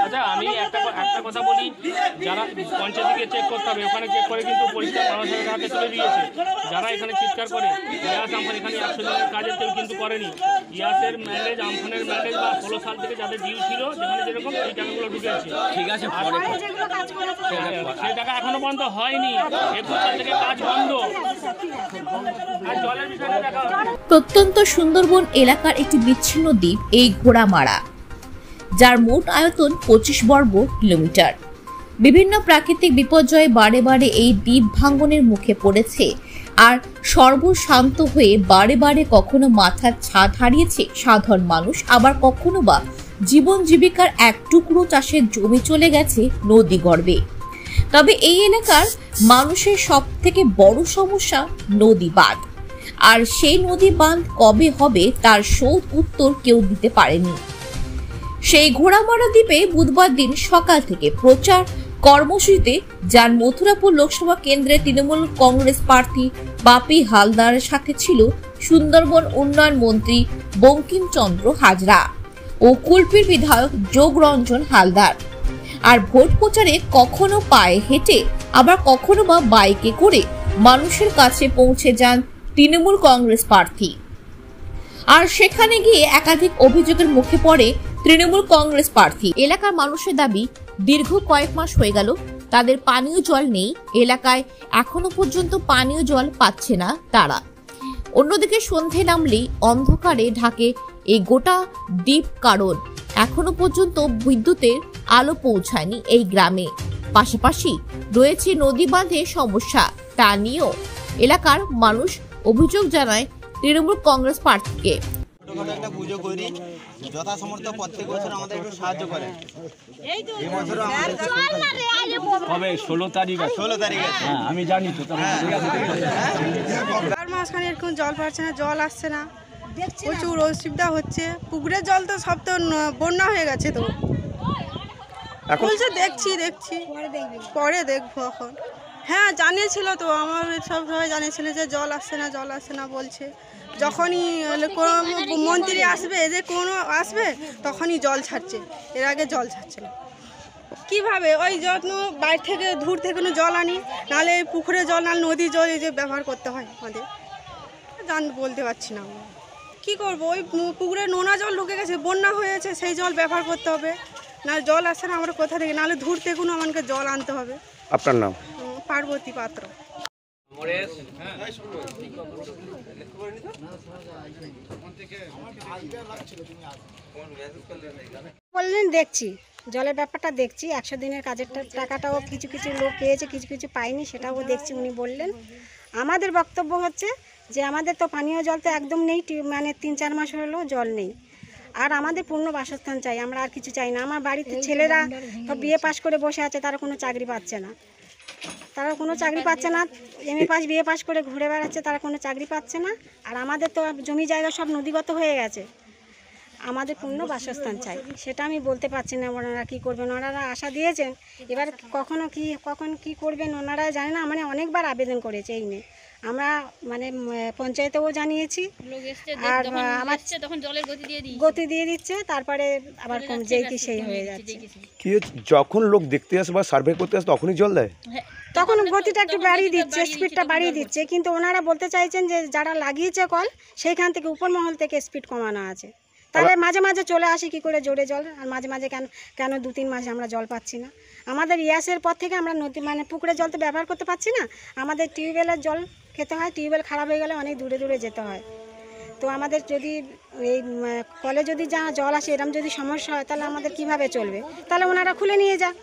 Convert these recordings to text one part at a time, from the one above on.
আচ্ছা আমি একটা কথা বলি, যারা পঞ্চায়েত থেকে চেক করতে হবে ওখানে চেক করে কিন্তু পরিষ্কার মানুষের হাতে তুলে দিয়েছে। যারা এখানে চিৎকার করে ইয়াস আমফান এখানে 100 জনের কাজের কেউ কিন্তু করেনি। ইয়াসের ম্যান্ডেজ আমফানের ম্যান্ডেজ বা 16 সাল থেকে যাদের ডিউ ছিল যেখানে যেরকম এই টাকাগুলো ঢুকেছে, ঠিক আছে, সেই টাকা এখনো পর্যন্ত হয়নি। 21 সাল থেকে কাজ বন্ধ। আর জলের বিষয়টা দেখা প্রত্যন্ত সুন্দরবন এলাকার একটি বিচ্ছিন্ন দ্বীপ এই ঘোড়ামারা, যার মোট আয়তন 25 বর্গ কিলোমিটার। বিভিন্ন প্রাকৃতিক বিপর্যয়ে বারে বারে এই দ্বীপ ভাঙ্গনের মুখে পড়েছে, আর সর্বশান্ত হয়ে বারে বারে কখনো মাথার ছাদ হারিয়েছে সাধারণ মানুষ, আবার কখনো বা জীবন জীবিকার এক টুকরো চাষের জমি চলে গেছে নদী গর্ভে। তবে এই এলাকার মানুষের সব থেকে বড় সমস্যা নদী বাঁধ, আর সেই নদী বাঁধ কবে হবে তার শোধ উত্তর কেউ দিতে পারেনি। সেই ঘোড়ামারা দ্বীপে বুধবার দিন সকাল থেকে প্রচার কর্মসূচিতে যান মথুরাপুর লোকসভা কেন্দ্রের তৃণমূল কংগ্রেস প্রার্থী বাপি হালদারের সাথে ছিল সুন্দরবন উন্নয়ন মন্ত্রী বঙ্কিমচন্দ্র হাজরা ও কুলপির বিধায়ক যোগরঞ্জন হালদার। আর ভোট প্রচারে কখনো পায়ে হেঁটে আবার কখনো বা বাইকে করে মানুষের কাছে পৌঁছে যান তৃণমূল কংগ্রেস প্রার্থী। আর সেখানে গিয়ে একাধিক অভিযোগের মুখে পড়ে তৃণমূল কংগ্রেস প্রার্থী। এলাকার মানুষের দাবি, দীর্ঘ কয়েক মাস হয়ে গেল তাদের পানীয় জল নেই, এলাকায় এখনো পর্যন্ত পানীয় জল পাচ্ছে না তারা। অন্যদিকে সন্ধে নামলেই অন্ধকারে ঢাকে এই গোটা দ্বীপ, কারণ এখনো পর্যন্ত বিদ্যুতের আলো পৌঁছায়নি এই গ্রামে। পাশাপাশি রয়েছে নদী বাঁধের সমস্যা, তা নিয়েও এলাকার মানুষ অভিযোগ জানায় তৃণমূল কংগ্রেস প্রার্থীকে। একটা পুজো করি, যথাসমর্থ প্রত্যেক বছর আমাদের একটু সাহায্য করে। এই বছর কবে 16 তারিখ আছে? 16 তারিখ আছে, আমি জানি তো। আর মাঝখানে এরকম জল পাচ্ছে না, জল আসছে না, প্রচুর অসুবিধা হচ্ছে। পুকুরের জল তো সব তো বন্যা হয়ে গেছে, তো বলছে দেখছি পরে দেখবো এখন। হ্যাঁ জানিয়েছিল তো, আমার সবাই জানিয়েছিল যে জল আসছে না বলছে। যখনই মন্ত্রী আসবে, যে কোনো আসবে, তখনই জল ছাড়ছে, এর আগে জল ছাড়ছে না। কীভাবে ওই যত্ন বাইরে থেকে দূর থেকে জল আনি, নাহলে পুকুরে জল, নাহলে নদীর জল এই যে ব্যবহার করতে হয় আমাদের। বলতে পারছি না কী করবো। ওই পুকুরে নোনা জল ঢুকে গেছে, বন্যা হয়েছে, সেই জল ব্যবহার করতে হবে। না জল আসছে না আমরা কোথা থেকে, নাহলে দূর থেকে আমাকে জল আনতে হবে। আপনার নাম? পার্বতী পাত্র। বললেন দেখছি, জলের ব্যাপারটা দেখছি, 100 দিনের কাজের টাকাটাও কিছু কিছু লোক পেয়েছে, কিছু কিছু পায়নি, সেটাও দেখছি। উনি বললেন আমাদের বক্তব্য হচ্ছে যে আমাদের তো পানীয় জল তো একদম নেই, মানে 3-4 মাস হলো জল নেই। আর আমাদের পূর্ণ বাসস্থান চাই, আমরা আর কিছু চাই না। আমার বাড়িতে ছেলেরা তো বিএ পাস করে বসে আছে, তারা কোনো চাকরি পাচ্ছে না, এমএ পাস বিএ পাস করে ঘুরে বেড়াচ্ছে, তারা কোনো চাকরি পাচ্ছে না। আর আমাদের তো জমি জায়গা সব নদীগত হয়ে গেছে, আমাদের পূর্ণ বাসস্থান চাই। সেটা আমি বলতে পারছি না ওনারা কী করবেন। ওনারা আশা দিয়েছেন, এবার কখন কি করবেন ওনারা জানে না। মানে অনেকবার আবেদন করেছে এই নিয়ে, আমরা মানে পঞ্চায়েতেও জানিয়েছি, আর আমার তখন জলের গতি দিয়ে দিচ্ছে, তারপরে আবার যেই কি সেই হয়ে যাচ্ছে। কি যখন লোক দেখতে আসে বা সার্ভে করতে আসে তখনই জল দেয়, তখন গতিটা একটু বাড়িয়ে দিচ্ছে, স্পিডটা বাড়িয়ে দিচ্ছে। কিন্তু ওনারা বলতে চাইছেন যে যারা লাগিয়েছে কল, সেইখান থেকে উপর মহল থেকে স্পিড কমানো আছে। তাহলে মাঝে মাঝে চলে আসি কি করে জোরে জল, আর মাঝে মাঝে কেন 2-3 মাস আমরা জল পাচ্ছি না। আমাদের ইয়াসের পর থেকে আমরা নদী মানে পুকুরের জল তো ব্যবহার করতে পারছি না, আমাদের টিউবওয়েলের জল খেতে হয়। টিউবওয়েল খারাপ হয়ে গেলে অনেক দূরে দূরে যেতে হয়। তো আমাদের যদি এই কলে যদি যা জল আসে, এরকম যদি সমস্যা হয়, তাহলে আমাদের কিভাবে চলবে? তাহলে ওনারা খুলে নিয়ে যাক,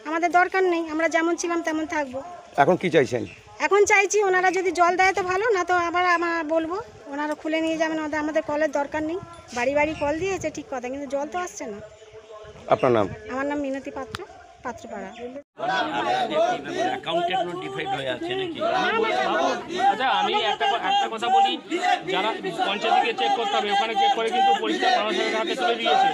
আমাদের দরকার নেই, আমরা যেমন ছিলাম তেমন থাকবো। এখন কি চাইছেন? এখন চাইছি ওনারা যদি জল দেয় তো ভালো, না তো আবার আমরা বলবো ওনারা খুলে নিয়ে যাবেন। আমাদের কলের দরকার নেই, বাড়ি বাড়ি কল দিয়েছে ঠিক কথা, কিন্তু জল তো আসছে না। আপনার নাম? আমার নাম মিনতি পাত্র, পাত্রপাড়া। আচ্ছা আমি একটা কথা বলি, যারা পঞ্চায়েতকে চেক করতে হবে ওখানে চেক করে কিন্তু পরিষ্কার মানুষের হাতে তুলে দিয়েছে।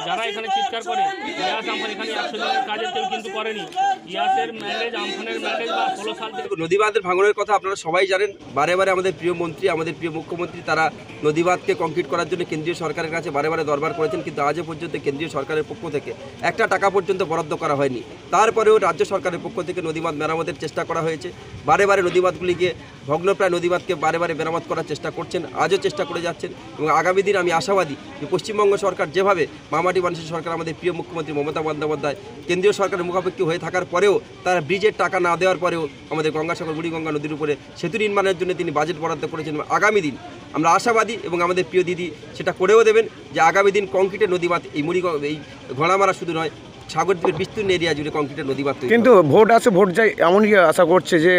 যারা এখানে চিৎকার করে ইয়াস আমফান এখানে 100 জনের কাজের কেউ কিন্তু করেনি। ইয়াসের ম্যান্ডেজ, আমফানের ম্যান্ডেজ বা 16 সাল থেকে নদী বাঁধের ভাঙনের কথা আপনারা সবাই জানেন। বারে বারে আমাদের প্রিয় মন্ত্রী, আমাদের প্রিয় মুখ্যমন্ত্রী তারা নদী বাঁধকে কংক্রিট করার জন্য কেন্দ্রীয় সরকারের কাছে বারে বারে দরবার করেছেন, কিন্তু আজও পর্যন্ত কেন্দ্রীয় সরকারের পক্ষ থেকে একটা টাকা পর্যন্ত বরাদ্দ করা হয়নি। তারপরেও রাজ্য সরকারের পক্ষ থেকে নদী বাঁধ মেরামতের চেষ্টা করা হয়েছে। বারে বারে নদী বাঁধগুলিকে, ভগ্নপ্রায় নদী বাঁধকে বারে বারে মেরামত করার চেষ্টা করছেন, আজও চেষ্টা করে যাচ্ছেন। এবং আগামী দিন আমি আশাবাদী যে পশ্চিমবঙ্গ সরকার যেভাবে মামাটি মানুষের সরকার, আমাদের প্রিয় মুখ্যমন্ত্রী মমতা বন্দ্যোপাধ্যায় কেন্দ্রীয় সরকারের মুখাপেক্ষী হয়ে থাকার পরেও, তারা ব্রিজের টাকা না দেওয়ার পরেও আমাদের গঙ্গাসাগর বুড়িগঙ্গা নদীর উপরে সেতু নির্মাণের জন্য তিনি বাজেট বরাদ্দ করেছেন। আগামী দিন আমরা আশাবাদী এবং আমাদের প্রিয় দিদি সেটা করেও দেবেন যে আগামী দিন কংক্রিটের নদী বাঁধ এই এই ঘোড়ামারা শুধু নয়, সাগরদ্বীপের বিস্তীর্ণ এরিয়া জুড়ে কংক্রিটের নদী বাঁধ। কিন্তু ভোট আসে, ভোট যায় এমনই আশা করছে যে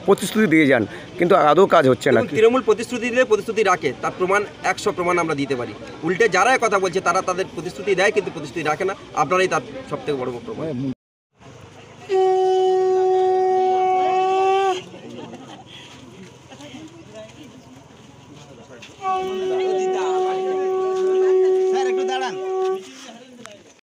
প্রতিশ্রুতি দিয়ে যান, কিন্তু আদৌ কাজ হচ্ছে না। তৃণমূল প্রতিশ্রুতি দিলে প্রতিশ্রুতি রাখে, তার প্রমাণ 100 প্রমাণ আমরা দিতে পারি। উল্টে যারা কথা বলছে তারা তাদের প্রতিশ্রুতি দেয় কিন্তু প্রতিশ্রুতি রাখে না, আপনারাই তার সবথেকে বড় প্রমাণ।